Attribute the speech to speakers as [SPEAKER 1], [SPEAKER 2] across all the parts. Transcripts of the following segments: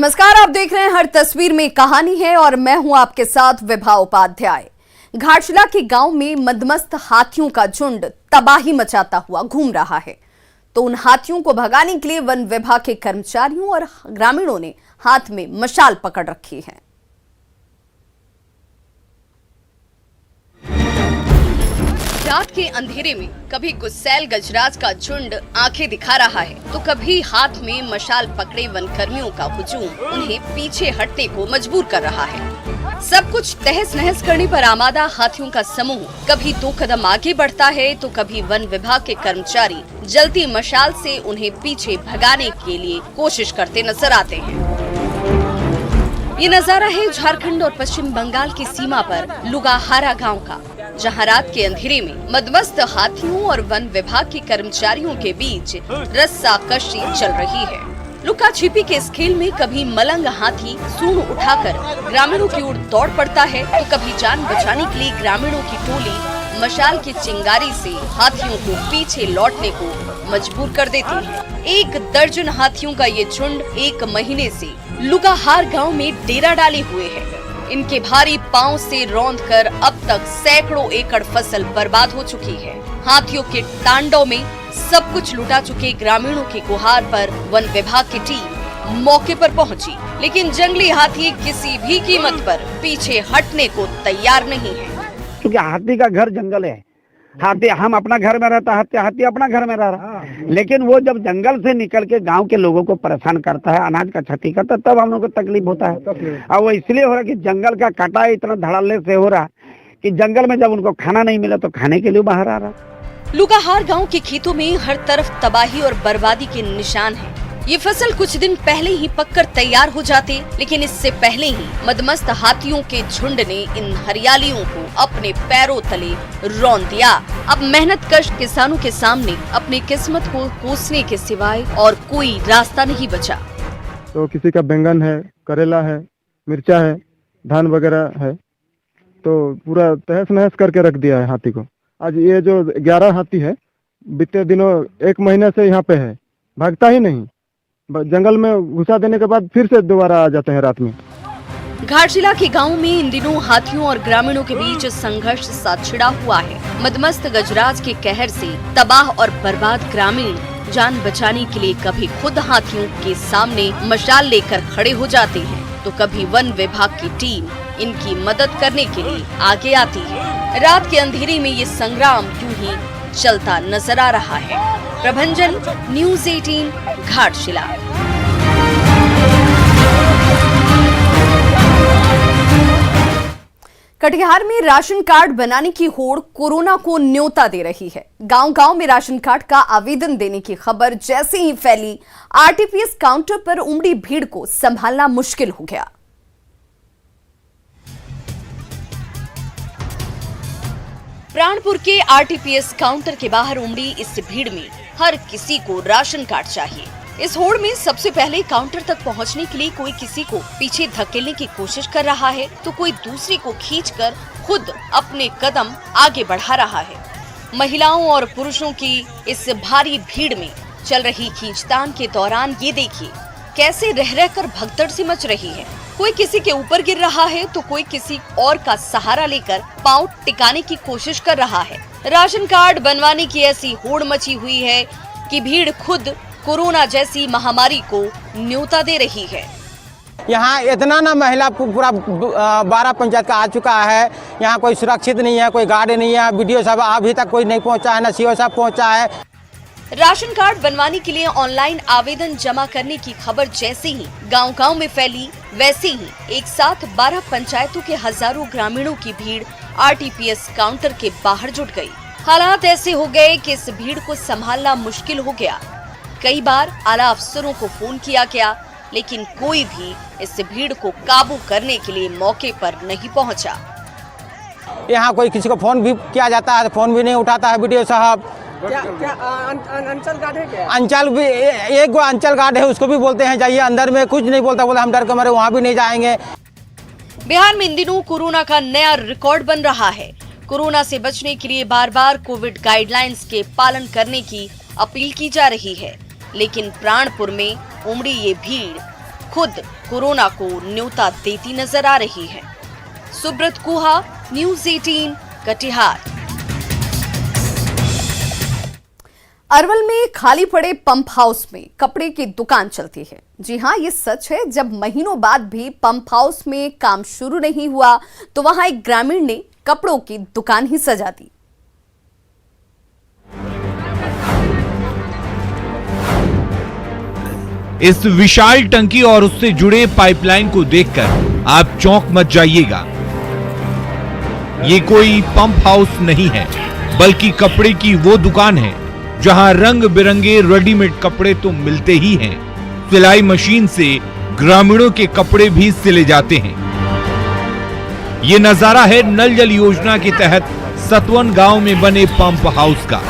[SPEAKER 1] नमस्कार, आप देख रहे हैं हर तस्वीर में कहानी है और मैं हूं आपके साथ विभा उपाध्याय। घाटशिला के गांव में मदमस्त हाथियों का झुंड तबाही मचाता हुआ घूम रहा है, तो उन हाथियों को भगाने के लिए वन विभाग के कर्मचारियों और ग्रामीणों ने हाथ में मशाल पकड़ रखी है। रात के अंधेरे में कभी गुस्सैल गजराज का झुंड आंखें दिखा रहा है, तो कभी हाथ में मशाल पकड़े वन कर्मियों का हुजूम उन्हें पीछे हटने को मजबूर कर रहा है। सब कुछ तहस नहस करने पर आमादा हाथियों का समूह कभी 2 कदम आगे बढ़ता है, तो कभी वन विभाग के कर्मचारी जलती मशाल से उन्हें पीछे भगाने के लिए कोशिश करते नजर आते हैं। ये नजारा है झारखंड और पश्चिम बंगाल की सीमा पर लुगाहारा गांव का, जहां रात के अंधेरे में मदमस्त हाथियों और वन विभाग के कर्मचारियों के बीच रस्साकशी चल रही है। लुका छिपी के इस खेल में कभी मलंग हाथी सूंड उठाकर ग्रामीणों की ओर दौड़ पड़ता है, तो कभी जान बचाने के लिए ग्रामीणों की टोली मशाल की चिंगारी से हाथियों को पीछे लौटने को मजबूर कर देती है। 1 दर्जन हाथियों का ये झुंड 1 महीने से लुगाहार गांव में डेरा डाले हुए है। इनके भारी पांव से रौंदकर अब तक सैकड़ों एकड़ फसल बर्बाद हो चुकी है। हाथियों के तांडव में सब कुछ लुटा चुके ग्रामीणों की गुहार पर वन विभाग की टीम मौके पर पहुंची, लेकिन जंगली हाथी किसी भी कीमत पर पीछे हटने को तैयार नहीं है।
[SPEAKER 2] क्योंकि हाथी का घर जंगल है। हाथी हम अपना घर में रहता है, हाथी अपना घर में रह रहा है, लेकिन वो जब जंगल से निकल के गांव के लोगों को परेशान करता है, अनाज का क्षति करता है, तब हम लोग को तकलीफ होता है। और वो इसलिए हो रहा है कि जंगल का कटाई इतना धड़ल्ले से हो रहा कि जंगल में जब उनको खाना नहीं मिला तो खाने के लिए बाहर आ रहा।
[SPEAKER 1] लुगाहार गांव के खेतों में हर तरफ तबाही और बर्बादी के निशान हैं। ये फसल कुछ दिन पहले ही पककर तैयार हो जाते, लेकिन इससे पहले ही मदमस्त हाथियों के झुंड ने इन हरियालियों को अपने पैरों तले रौंद दिया। अब मेहनतकश किसानों के सामने अपनी किस्मत को कोसने के सिवाय और कोई रास्ता नहीं बचा।
[SPEAKER 3] तो किसी का बैंगन है, करेला है, मिर्चा है, धान वगैरह है, तो पूरा तहस नहस करके रख दिया है हाथी को। आज ये जो 11 हाथी है, बीते दिनों 1 महीने से यहाँ पे है, भागता ही नहीं। जंगल में घुसा देने के बाद फिर से दोबारा आ जाते हैं रात में।
[SPEAKER 1] घाटशिला के गांव में इन दिनों हाथियों और ग्रामीणों के बीच संघर्ष सा छिड़ा हुआ है। मदमस्त गजराज के कहर से तबाह और बर्बाद ग्रामीण जान बचाने के लिए कभी खुद हाथियों के सामने मशाल लेकर खड़े हो जाते हैं, तो कभी वन विभाग की टीम इनकी मदद करने के लिए आगे आती है। रात के अंधेरे में ये संग्राम यूं ही चलता नजर आ रहा है। प्रभंजन, न्यूज़ 18, घाटशिला। कटिहार में राशन कार्ड बनाने की होड़ कोरोना को न्योता दे रही है। गांव-गांव में राशन कार्ड का आवेदन देने की खबर जैसे ही फैली, आरटीपीएस काउंटर पर उमड़ी भीड़ को संभालना मुश्किल हो गया। प्राणपुर के आरटीपीएस काउंटर के बाहर उमड़ी इस भीड़ में हर किसी को राशन कार्ड चाहिए। इस होड़ में सबसे पहले काउंटर तक पहुंचने के लिए कोई किसी को पीछे धकेलने की कोशिश कर रहा है, तो कोई दूसरे को खींचकर खुद अपने कदम आगे बढ़ा रहा है। महिलाओं और पुरुषों की इस भारी भीड़ में चल रही खींचतान के दौरान ये देखिए कैसे रह रहकर भगदड़ सी मच रही है। कोई किसी के ऊपर गिर रहा है, तो कोई किसी और का सहारा लेकर पांव टिकाने की कोशिश कर रहा है। राशन कार्ड बनवाने की ऐसी होड़ मची हुई है कि भीड़ खुद कोरोना जैसी महामारी को न्योता दे रही है।
[SPEAKER 4] यहाँ इतना ना महिला पूरा 12 पंचायत का आ चुका है। यहाँ कोई सुरक्षित नहीं है, कोई गार्ड नहीं है। बीडीओ साहब अभी तक कोई नहीं पहुँचा है, ना सीओ साहब पहुँचा है।
[SPEAKER 1] राशन कार्ड बनवाने के लिए ऑनलाइन आवेदन जमा करने की खबर जैसे ही गांव-गांव में फैली, वैसे ही एक साथ 12 पंचायतों के हजारों ग्रामीणों की भीड़ आरटीपीएस काउंटर के बाहर जुट गई। हालात ऐसे हो गए कि इस भीड़ को संभालना मुश्किल हो गया। कई बार आला अफसरों को फोन किया गया, लेकिन कोई भी इस भीड़ को काबू करने के लिए मौके पर नहीं पहुंचा।
[SPEAKER 4] यहाँ कोई किसी को फोन भी किया जाता है, फोन भी नहीं उठाता है बीडीओ साहब।
[SPEAKER 5] क्या अंचल गार्ड है क्या?
[SPEAKER 4] अंचल भी एक वो अंचल गार्ड है, उसको भी बोलते हैं जाइए अंदर में, कुछ नहीं बोलता, बोला हम डर के मारे वहाँ भी नहीं जाएंगे।
[SPEAKER 1] बिहार में इन दिनों कोरोना का नया रिकॉर्ड बन रहा है। कोरोना से बचने के लिए बार बार कोविड गाइडलाइंस के पालन करने की अपील की जा रही है, लेकिन प्राणपुर में उमड़ी ये भीड़ खुद कोरोना को न्योता देती नजर आ रही है। सुब्रत कुहा, न्यूज़ 18, कटिहार। अरवल में खाली पड़े पंप हाउस में कपड़े की दुकान चलती है। जी हां, ये सच है। जब महीनों बाद भी पंप हाउस में काम शुरू नहीं हुआ तो वहां एक ग्रामीण ने कपड़ों की दुकान ही सजा दी।
[SPEAKER 6] इस विशाल टंकी और उससे जुड़े पाइपलाइन को देखकर आप चौंक मच जाइएगा। ये कोई पंप हाउस नहीं है, बल्कि कपड़े की वो दुकान है जहां रंग बिरंगे रेडीमेड कपड़े तो मिलते ही हैं, सिलाई मशीन से ग्रामीणों के कपड़े भी सिले जाते हैं। ये नजारा है नल जल योजना के तहत सतवन गांव में बने पंप हाउस का।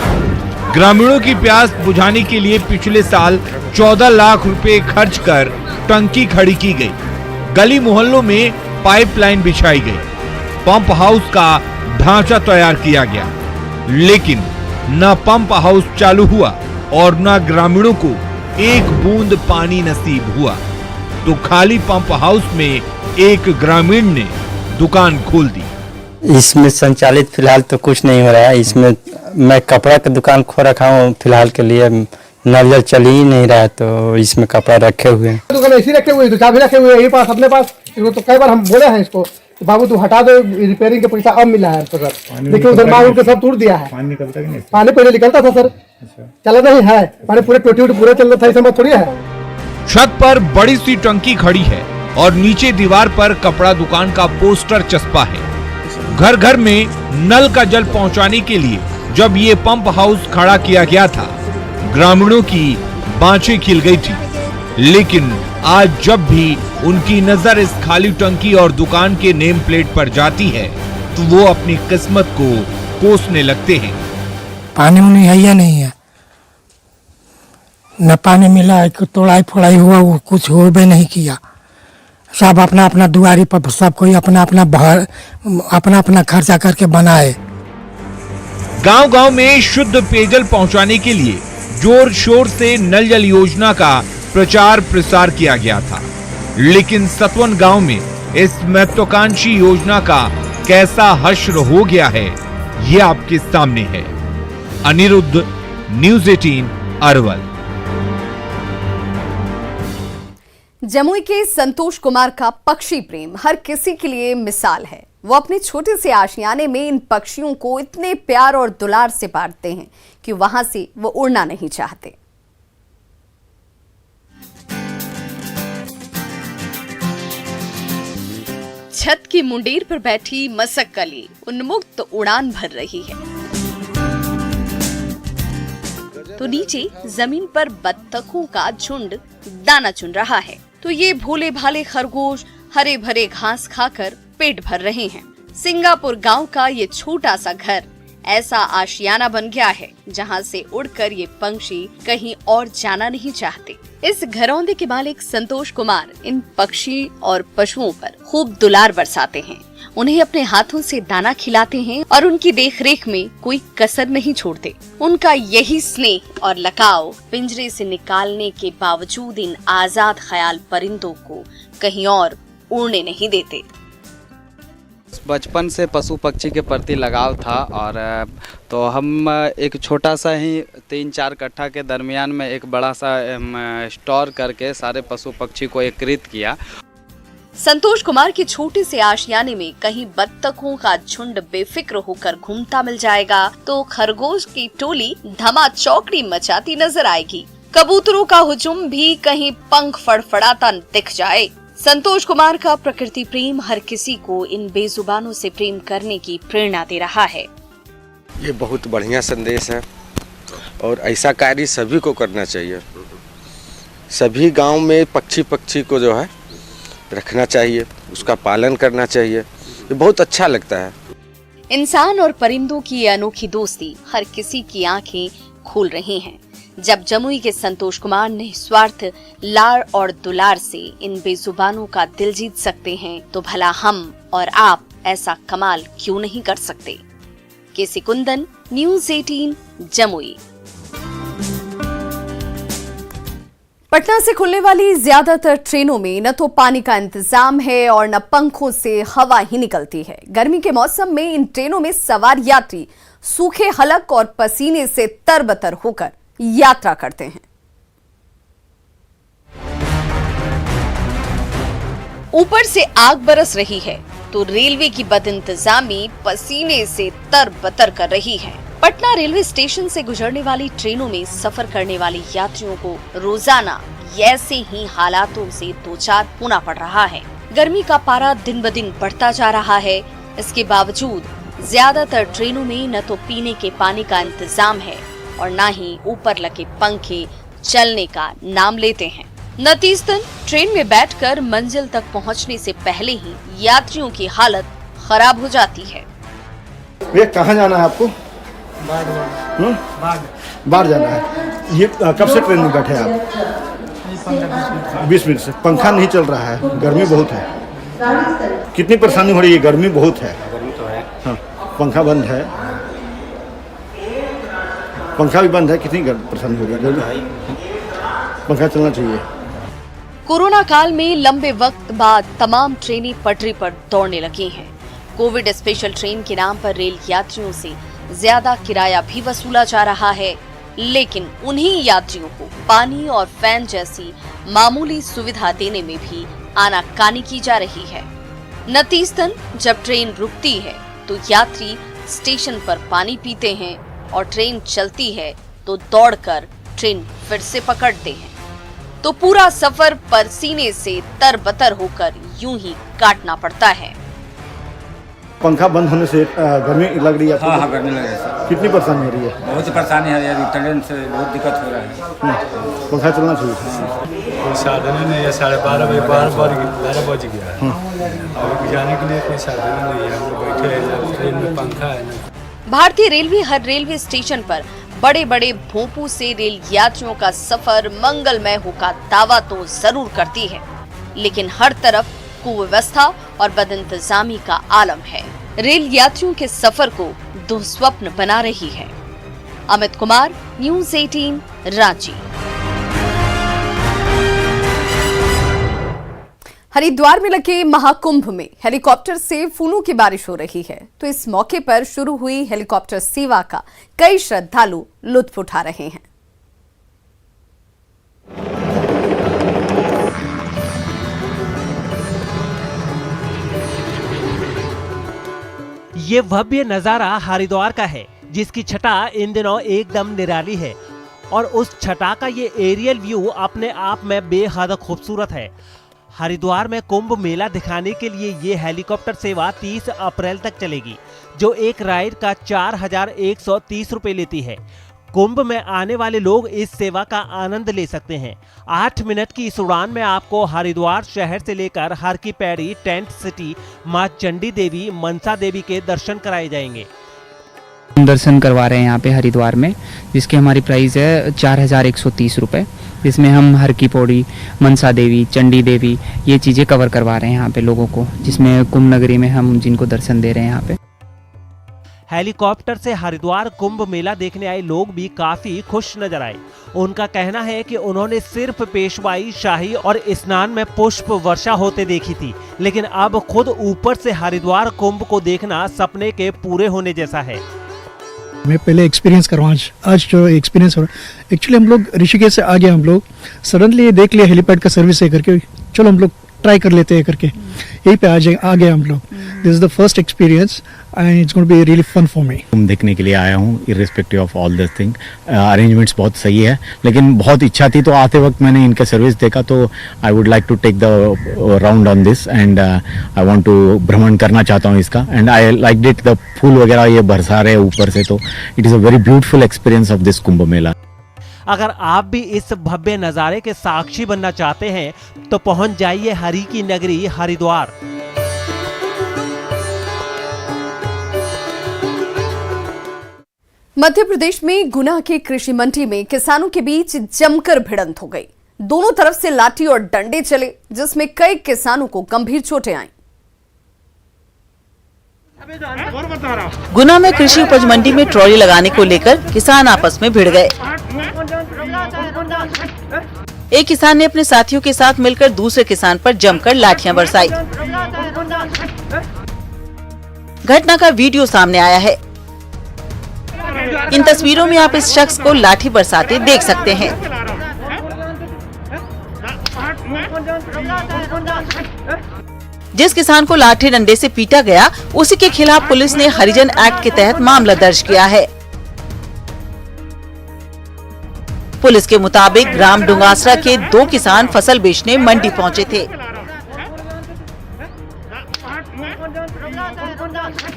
[SPEAKER 6] ग्रामीणों की प्यास बुझाने के लिए पिछले साल 14 लाख रुपए खर्च कर टंकी खड़ी की गई। गली मोहल्लों में पाइपलाइन बिछाई गई, पंप हाउस का ढांचा तैयार किया गया, लेकिन न पंप हाउस चालू हुआ और न ग्रामीणों को एक बूंद पानी नसीब हुआ। तो खाली पंप हाउस में एक ग्रामीण ने दुकान खोल दी।
[SPEAKER 7] इसमें संचालित फिलहाल तो कुछ नहीं हो रहा है। इसमें मैं कपड़ा की दुकान खोल रखा हूँ फिलहाल के लिए। नल जल चल ही नहीं रहा है तो इसमें कपड़ा रखे हुए हैं।
[SPEAKER 8] दुकान ऐसी रखे हुए, चाबी रखे हुए यही पास अपने पास। इसको तो कई बार हम बोले हैं इसको, बाबू तू हटा दो, रिपेयरिंग का पैसा अब मिला है सर, लेकिन उधर मांग के सब तोड़ दिया है। पानी पहले निकलता था सर, चला नहीं है पानी, पूरे टोटी पूरे चल रहा था, ऐसा थोड़ी है।
[SPEAKER 6] छत पर बड़ी सी टंकी खड़ी है और नीचे दीवार पर कपड़ा दुकान का पोस्टर चस्पा है। घर घर में नल का जल पहुंचाने के लिए जब ये पंप हाउस खड़ा किया गया था, ग्रामीणों की बाँछें खिल गई थी। लेकिन आज जब भी उनकी नजर इस खाली टंकी और दुकान के नेम प्लेट पर जाती है तो वो अपनी किस्मत को कोसने लगते हैं।
[SPEAKER 9] पानी उन्हें है या नहीं है, न पानी मिला है, तोड़ाई फोड़ाई हुआ, वो कुछ हो भी नहीं किया। सब अपना अपना दुआरी पर सब कोई अपना अपना खर्चा करके बनाए।
[SPEAKER 6] गांव-गांव में शुद्ध पेयजल पहुंचाने के लिए जोर शोर से नल जल योजना का प्रचार प्रसार किया गया था, लेकिन सतवन गांव में इस महत्वाकांक्षी योजना का कैसा हश्र हो गया है, ये आपके सामने है। अनिरुद्ध, न्यूज़ 18, अरवल।
[SPEAKER 1] जमुई के संतोष कुमार का पक्षी प्रेम हर किसी के लिए मिसाल है। वो अपने छोटे से आशियाने में इन पक्षियों को इतने प्यार और दुलार से बांटते हैं कि वहां से वो उड़ना नहीं चाहते। छत की मुंडेर पर बैठी मसक्कली उन्मुक्त उड़ान भर रही है, तो नीचे जमीन पर बत्तखों का झुंड दाना चुन रहा है, तो ये भोले भाले खरगोश हरे भरे घास खाकर पेट भर रहे हैं। सिंगापुर गांव का ये छोटा सा घर ऐसा आशियाना बन गया है जहां से उड़कर ये पंछी कहीं और जाना नहीं चाहते। इस घरौंदे के मालिक संतोष कुमार इन पक्षी और पशुओं पर खूब दुलार बरसाते हैं, उन्हें अपने हाथों से दाना खिलाते हैं और उनकी देखरेख में कोई कसर नहीं छोड़ते। उनका यही स्नेह और लगाव पिंजरे से निकालने के बावजूद इन आजाद ख्याल परिंदों को कहीं और उड़ने नहीं देते।
[SPEAKER 10] बचपन से पशु पक्षी के प्रति लगाव था और तो हम एक छोटा सा ही 3-4 कट्ठा के दरमियान में एक बड़ा सा स्टोर करके सारे पशु पक्षी को एकत्रित किया।
[SPEAKER 1] संतोष कुमार के छोटे से आशियाने में कहीं बत्तखों का झुंड बेफिक्र होकर घूमता मिल जाएगा तो खरगोश की टोली धमा चौकड़ी मचाती नजर आएगी। कबूतरों का हुजूम भी कहीं पंख फड़फड़ाता दिख जाए। संतोष कुमार का प्रकृति प्रेम हर किसी को इन बेजुबानों से प्रेम करने की प्रेरणा दे रहा है।
[SPEAKER 11] ये बहुत बढ़िया संदेश है और ऐसा कार्य सभी को करना चाहिए। सभी गांव में पक्षी को जो है रखना चाहिए, उसका पालन करना चाहिए। ये बहुत अच्छा लगता है।
[SPEAKER 1] इंसान और परिंदों की ये अनोखी दोस्ती हर किसी की आंखें खोल रही हैं। जब जमुई के संतोष कुमार निस्वार्थ लाड़ और दुलार से इन बेजुबानों का दिल जीत सकते हैं तो भला हम और आप ऐसा कमाल क्यों नहीं कर सकते। केसी कुंदन, न्यूज़ 18, जमुई। पटना से खुलने वाली ज्यादातर ट्रेनों में न तो पानी का इंतजाम है और न पंखों से हवा ही निकलती है। गर्मी के मौसम में इन ट्रेनों में सवार यात्री सूखे हलक और पसीने से तरबतर होकर यात्रा करते हैं। ऊपर से आग बरस रही है तो रेलवे की बदइंतजामी पसीने से तरबतर कर रही है। पटना रेलवे स्टेशन से गुजरने वाली ट्रेनों में सफर करने वाले यात्रियों को रोजाना ऐसे ही हालातों से दो चार होना पड़ रहा है। गर्मी का पारा दिन ब दिन बढ़ता जा रहा है। इसके बावजूद ज्यादातर ट्रेनों में न तो पीने के पानी का इंतजाम है और न ही ऊपर लगे पंखे चलने का नाम लेते हैं। नतीजतन ट्रेन में बैठकर मंजिल तक पहुंचने से पहले ही यात्रियों की हालत खराब हो जाती है।
[SPEAKER 3] ये कहाँ जाना है आपको? बाहर जाना है। ये कब से ट्रेन में बैठे आप? 20 मिनट से। पंखा नहीं चल रहा है, गर्मी बहुत है। कितनी परेशानी हो रही है? गर्मी बहुत है। हाँ, पंखा बंद है। पंखा भी बंद है। कितनी परेशानी हो रही है? पंखा चलना चाहिए।
[SPEAKER 1] कोरोना काल में लंबे वक्त बाद तमाम ट्रेनें पटरी पर दौड़ने लगी हैं। कोविड स्पेशल ट्रेन के नाम पर रेल यात्रियों से ज्यादा किराया भी वसूला जा रहा है, लेकिन उन्हीं यात्रियों को पानी और फैन जैसी मामूली सुविधा देने में भी आनाकानी की जा रही है। नतीजतन जब ट्रेन रुकती है तो यात्री स्टेशन पर पानी पीते हैं और ट्रेन चलती है तो दौड़कर ट्रेन फिर से पकड़ते हैं, तो पूरा सफर पसीने से तरबतर होकर यूं ही काटना पड़ता है।
[SPEAKER 3] पंखा बंद होने से गर्मी लग रही है आपको?
[SPEAKER 12] हाँ, गर्मी लग रही है।
[SPEAKER 3] कितनी परेशानी हो रही है?
[SPEAKER 12] बहुत ही परेशानी है यार, ट्रेन से बहुत दिक्कत हो रहा है।
[SPEAKER 3] पंखा चलना चाहिए।
[SPEAKER 13] साधन नहीं है। 12:30 बजे 12 बज गया है। और जाने के लिए कोई साधन नहीं है। हम लोग बैठे हैं, ट्रेन में पंखा है ना।
[SPEAKER 1] भारतीय रेलवे हर रेलवे स्टेशन पर बड़े बड़े भोंपू से रेल यात्रियों का सफर मंगलमय हो का दावा तो जरूर करती है, लेकिन हर तरफ कुव्यवस्था और बदइंतजामी का आलम है। रेल यात्रियों के सफर को दुस्वप्न बना रही है। अमित कुमार, न्यूज़ 18, रांची। हरिद्वार में लगे महाकुंभ में हेलीकॉप्टर से फूलों की बारिश हो रही है, तो इस मौके पर शुरू हुई हेलीकॉप्टर सेवा का कई श्रद्धालु लुत्फ उठा रहे हैं।
[SPEAKER 14] ये भव्य नजारा हरिद्वार का है, जिसकी छटा इन दिनों एकदम निराली है और उस छटा का ये एरियल व्यू अपने आप में बेहद खूबसूरत है। हरिद्वार में कुंभ मेला दिखाने के लिए ये हेलीकॉप्टर सेवा 30 अप्रैल तक चलेगी, जो एक राइड का 4130 रुपए लेती है। कुंभ में आने वाले लोग इस सेवा का आनंद ले सकते हैं। 8 मिनट की इस उड़ान में आपको हरिद्वार शहर से लेकर हर की पैड़ी, टेंट सिटी, मां चंडी देवी, मनसा देवी के दर्शन कराए जाएंगे।
[SPEAKER 15] दर्शन करवा रहे हैं यहाँ पे हरिद्वार में, जिसकी हमारी प्राइस है 4130 रुपये, जिसमें हम हर की पौड़ी, मनसा देवी, चंडी देवी ये चीज़ें कवर करवा रहे हैं यहाँ पे लोगों को, जिसमें कुंभ नगरी में हम जिनको दर्शन दे रहे हैं यहाँ पे।
[SPEAKER 14] हेलीकॉप्टर से हरिद्वार कुंभ मेला देखने आए लोग भी काफी खुश नजर आए। उनका कहना है कि उन्होंने सिर्फ पेशवाई, शाही और स्नान में पुष्प वर्षा होते देखी थी, लेकिन अब खुद ऊपर से हरिद्वार कुंभ को देखना सपने के पूरे होने जैसा है।
[SPEAKER 16] मैं पहले एक्सपीरियंस करवाऊँ, आज जो एक्सपीरियंस हो रहा है, एक्चुअली हम लोग ऋषिकेश से आ गए, हम लोग सडनली ये देख लिया हेलीपैड का सर्विस है करके, चलो हम लोग ट्राई कर लेते हैं करके यहीं पे आ गए हम लोग। This is the first experience and it's going to be really fun for me.
[SPEAKER 17] देखने के लिए आया हूँ, irrespective of all this thing. Arrangements बहुत सही है, लेकिन बहुत इच्छा थी तो आते वक्त मैंने इनका सर्विस देखा, तो I would like to take the round on this and I want to भ्रमण करना चाहता हूँ इसका, and I like it. The फूल वगैरह ये बरसा रहे ऊपर से, तो it is a very beautiful experience of this Kumbh Mela.
[SPEAKER 14] अगर आप भी इस भव्य नजारे के साक्षी बनना चाहते हैं तो पहुंच जाइए हरि की नगरी हरिद्वार।
[SPEAKER 1] मध्य प्रदेश में गुना के कृषि मंडी में किसानों के बीच जमकर भिड़ंत हो गई। दोनों तरफ से लाठी और डंडे चले, जिसमें कई किसानों को गंभीर चोटें आईं।
[SPEAKER 18] गुना में कृषि उपज मंडी में ट्रॉली लगाने को लेकर किसान आपस में भिड़ गए। एक किसान ने अपने साथियों के साथ मिलकर दूसरे किसान पर जमकर लाठियां बरसाई। घटना का वीडियो सामने आया है। इन तस्वीरों में आप इस शख्स को लाठी बरसाते देख सकते हैं। जिस किसान को लाठी डंडे से पीटा गया, उसी के खिलाफ पुलिस ने हरिजन एक्ट के तहत मामला दर्ज किया है। पुलिस के मुताबिक ग्राम डुंगासरा के 2 किसान फसल बेचने मंडी पहुंचे थे।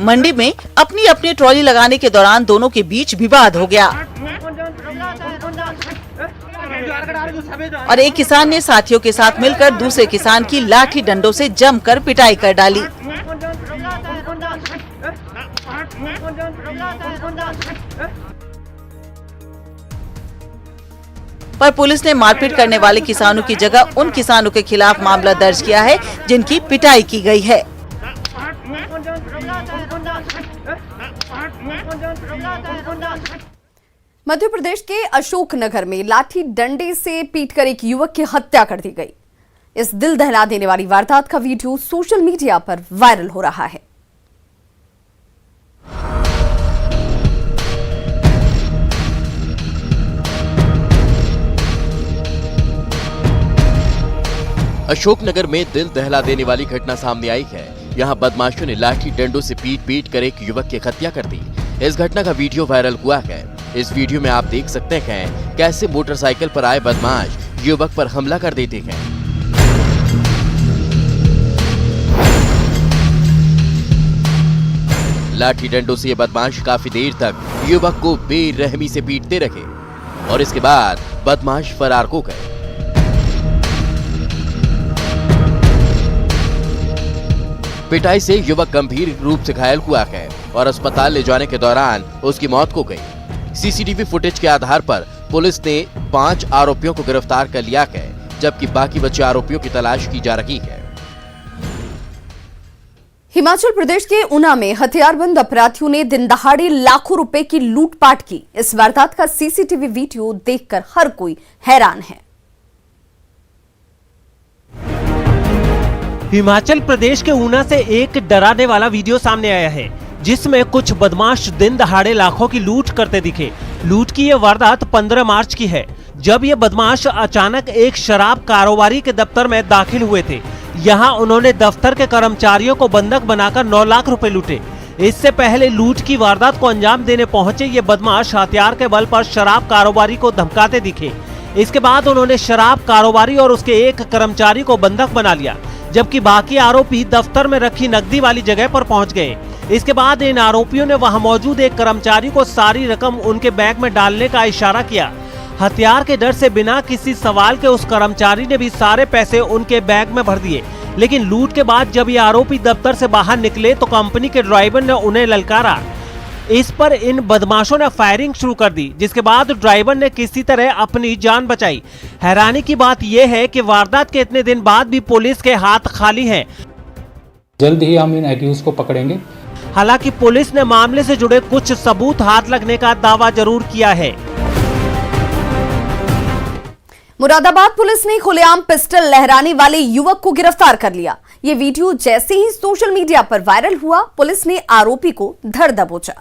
[SPEAKER 18] मंडी में अपनी अपनी ट्रॉली लगाने के दौरान दोनों के बीच विवाद हो गया और एक किसान ने साथियों के साथ मिलकर दूसरे किसान की लाठी डंडों से जमकर पिटाई कर डाली। पर पुलिस ने मारपीट करने वाले किसानों की जगह उन किसानों के खिलाफ मामला दर्ज किया है जिनकी पिटाई की गई है।
[SPEAKER 1] मध्य प्रदेश के अशोकनगर में लाठी डंडे से पीटकर एक युवक की हत्या कर दी गई। इस दिल दहला देने वाली वारदात का वीडियो सोशल मीडिया पर वायरल हो रहा है।
[SPEAKER 19] अशोकनगर में दिल दहला देने वाली घटना सामने आई है। यहाँ बदमाशों ने लाठी डंडों से पीट कर एक युवक की हत्या कर दी। इस घटना का वीडियो वायरल हुआ है। इस वीडियो में आप देख सकते हैं कैसे मोटरसाइकिल पर आए बदमाश युवक पर हमला कर देते हैं। लाठी डंडों से ये बदमाश काफी देर तक युवक को बेरहमी से पीटते रहे और इसके बाद बदमाश फरार हो गए। पिटाई से युवक गंभीर रूप से घायल हुआ है और अस्पताल ले जाने के दौरान उसकी मौत हो गई। सीसीटीवी फुटेज के आधार पर पुलिस ने 5 आरोपियों को गिरफ्तार कर लिया है, जबकि बाकी बचे आरोपियों की तलाश की जा रही है।
[SPEAKER 1] हिमाचल प्रदेश के ऊना में हथियारबंद अपराधियों ने दिन दहाड़े लाखों रुपए की लूटपाट की। इस वारदात का सीसीटीवी वीडियो देखकर हर कोई हैरान है।
[SPEAKER 14] हिमाचल प्रदेश के ऊना से एक डराने वाला वीडियो सामने आया है, जिसमें कुछ बदमाश दिन दहाड़े लाखों की लूट करते दिखे। लूट की यह वारदात 15 मार्च की है, जब ये बदमाश अचानक एक शराब कारोबारी के दफ्तर में दाखिल हुए थे। यहाँ उन्होंने दफ्तर के कर्मचारियों को बंधक बनाकर 9 लाख रुपए लूटे। इससे पहले लूट की वारदात को अंजाम देने पहुंचे ये बदमाश हथियार के बल पर शराब कारोबारी को धमकाते दिखे। इसके बाद उन्होंने शराब कारोबारी और उसके एक कर्मचारी को बंधक बना लिया, जबकि बाकी आरोपी दफ्तर में रखी नकदी वाली जगह पर पहुंच गए। इसके बाद इन आरोपियों ने वहां मौजूद एक कर्मचारी को सारी रकम उनके बैग में डालने का इशारा किया। हथियार के डर से बिना किसी सवाल के उस कर्मचारी ने भी सारे पैसे उनके बैग में भर दिए। लेकिन लूट के बाद जब ये आरोपी दफ्तर से बाहर निकले तो कंपनी के ड्राइवर ने उन्हें ललकारा। इस पर इन बदमाशों ने फायरिंग शुरू कर दी, जिसके बाद ड्राइवर ने किसी तरह अपनी जान बचाई। हैरानी की बात यह है कि वारदात के इतने दिन बाद भी पुलिस के हाथ खाली हैं।
[SPEAKER 20] जल्द ही हम इन एक्यूज को पकड़ेंगे।
[SPEAKER 14] हालांकि पुलिस ने मामले से जुड़े कुछ सबूत हाथ लगने का दावा जरूर किया है।
[SPEAKER 1] मुरादाबाद पुलिस ने खुलेआम पिस्टल लहराने वाले युवक को गिरफ्तार कर लिया। ये वीडियो जैसे ही सोशल मीडिया पर वायरल हुआ, पुलिस ने आरोपी को धर दबोचा।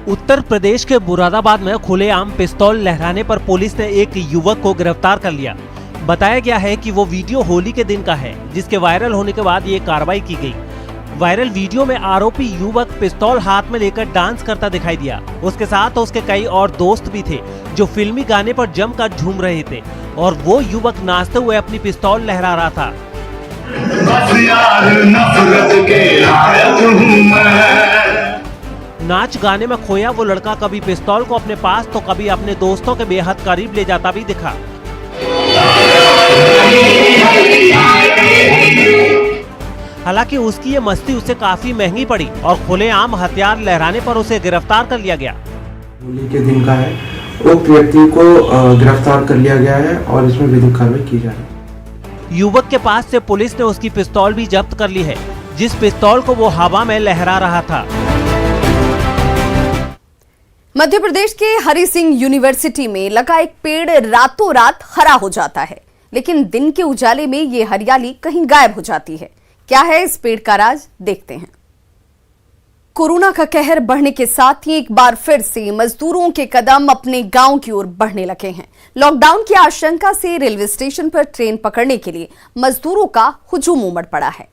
[SPEAKER 14] उत्तर प्रदेश के मुरादाबाद में खुलेआम पिस्तौल लहराने पर पुलिस ने एक युवक को गिरफ्तार कर लिया। बताया गया है कि वो वीडियो होली के दिन का है, जिसके वायरल होने के बाद ये कार्रवाई की गई। वायरल वीडियो में आरोपी युवक पिस्तौल हाथ में लेकर डांस करता दिखाई दिया। उसके साथ उसके कई और दोस्त भी थे जो फिल्मी गाने पर जमकर झूम रहे थे और वो युवक नाचते हुए अपनी पिस्तौल लहरा रहा था। नाच गाने में खोया वो लड़का कभी पिस्तौल को अपने पास तो कभी अपने दोस्तों के बेहद करीब ले जाता भी दिखा। हालांकि उसकी ये मस्ती उसे काफी महंगी पड़ी और खुलेआम हथियार लहराने पर उसे गिरफ्तार कर लिया गया।
[SPEAKER 21] होली के दिन का है, उक्त व्यक्ति को गिरफ्तार कर लिया गया है और इसमें विधिक कार्रवाई की जा रही है।
[SPEAKER 14] युवक के पास से पुलिस ने उसकी पिस्तौल भी जब्त कर ली है, जिस पिस्तौल को वो हवा में लहरा रहा था।
[SPEAKER 1] मध्य प्रदेश के हरि सिंह यूनिवर्सिटी में लगा एक पेड़ रातों रात हरा हो जाता है, लेकिन दिन के उजाले में ये हरियाली कहीं गायब हो जाती है। क्या है इस पेड़ का राज, देखते हैं। कोरोना का कहर बढ़ने के साथ ही एक बार फिर से मजदूरों के कदम अपने गांव की ओर बढ़ने लगे हैं। लॉकडाउन की आशंका से रेलवे स्टेशन पर ट्रेन पकड़ने के लिए मजदूरों का हुजूम उमड़ पड़ा है।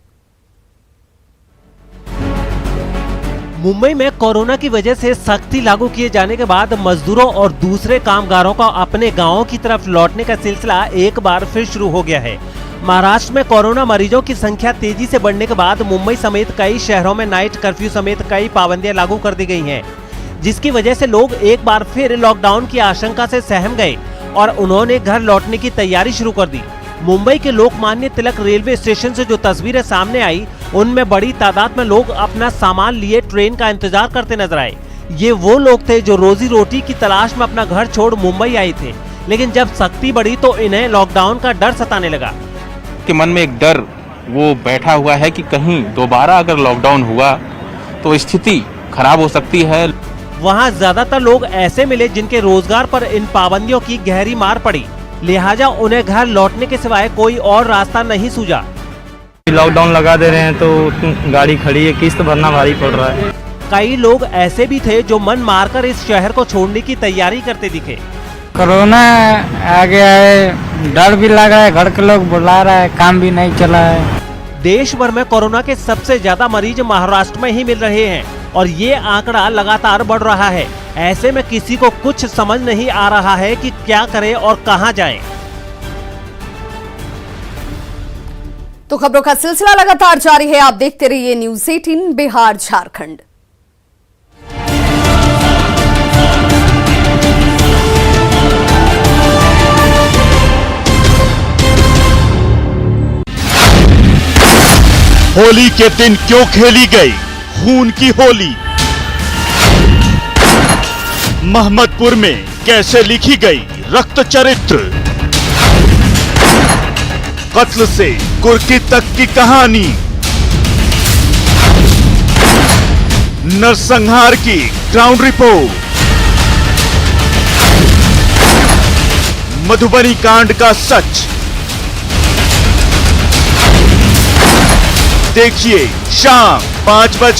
[SPEAKER 14] मुंबई में कोरोना की वजह से सख्ती लागू किए जाने के बाद मजदूरों और दूसरे कामगारों का अपने गांवों की तरफ लौटने का सिलसिला एक बार फिर शुरू हो गया है। महाराष्ट्र में कोरोना मरीजों की संख्या तेजी से बढ़ने के बाद मुंबई समेत कई शहरों में नाइट कर्फ्यू समेत कई पाबंदियां लागू कर दी गई हैं, जिसकी वजह से लोग एक बार फिर लॉकडाउन की आशंका से सहम गए और उन्होंने घर लौटने की तैयारी शुरू कर दी। मुंबई के लोकमान्य तिलक रेलवे स्टेशन से जो तस्वीरें सामने आई, उनमें बड़ी तादाद में लोग अपना सामान लिए ट्रेन का इंतजार करते नजर आए। ये वो लोग थे जो रोजी रोटी की तलाश में अपना घर छोड़ मुंबई आए थे, लेकिन जब सख्ती बढ़ी तो इन्हें लॉकडाउन का डर सताने लगा।
[SPEAKER 2] के मन में एक डर वो बैठा हुआ है कि कहीं दोबारा अगर लॉकडाउन हुआ तो स्थिति खराब हो सकती है।
[SPEAKER 14] वहाँ ज्यादातर लोग ऐसे मिले जिनके रोजगार पर इन पाबंदियों की गहरी मार पड़ी, लिहाजा उन्हें घर लौटने के सिवाय कोई और रास्ता नहीं सूझा।
[SPEAKER 7] लॉकडाउन लगा दे रहे हैं तो गाड़ी खड़ी है, किस्त भरना भारी पड़ रहा है।
[SPEAKER 14] कई लोग ऐसे भी थे जो मन मारकर इस शहर को छोड़ने की तैयारी करते दिखे।
[SPEAKER 15] कोरोना आ गया है, डर भी लगा है, घर के लोग बुला रहा है, काम भी नहीं चला है।
[SPEAKER 14] देश भर में कोरोना के सबसे ज्यादा मरीज महाराष्ट्र में ही मिल रहे हैं और ये आंकड़ा लगातार बढ़ रहा है। ऐसे में किसी को कुछ समझ नहीं आ रहा है कि क्या करे और कहां जाए।
[SPEAKER 1] तो खबरों का सिलसिला लगातार जारी है, आप देखते रहिए न्यूज़ 18 बिहार झारखंड।
[SPEAKER 22] होली के दिन क्यों खेली गई खून की होली? महमदपुर में कैसे लिखी गई रक्त चरित्र? कत्ल से कुर्की तक की कहानी, नरसंहार की ग्राउंड रिपोर्ट, मधुबनी कांड का सच। देखिए शाम 5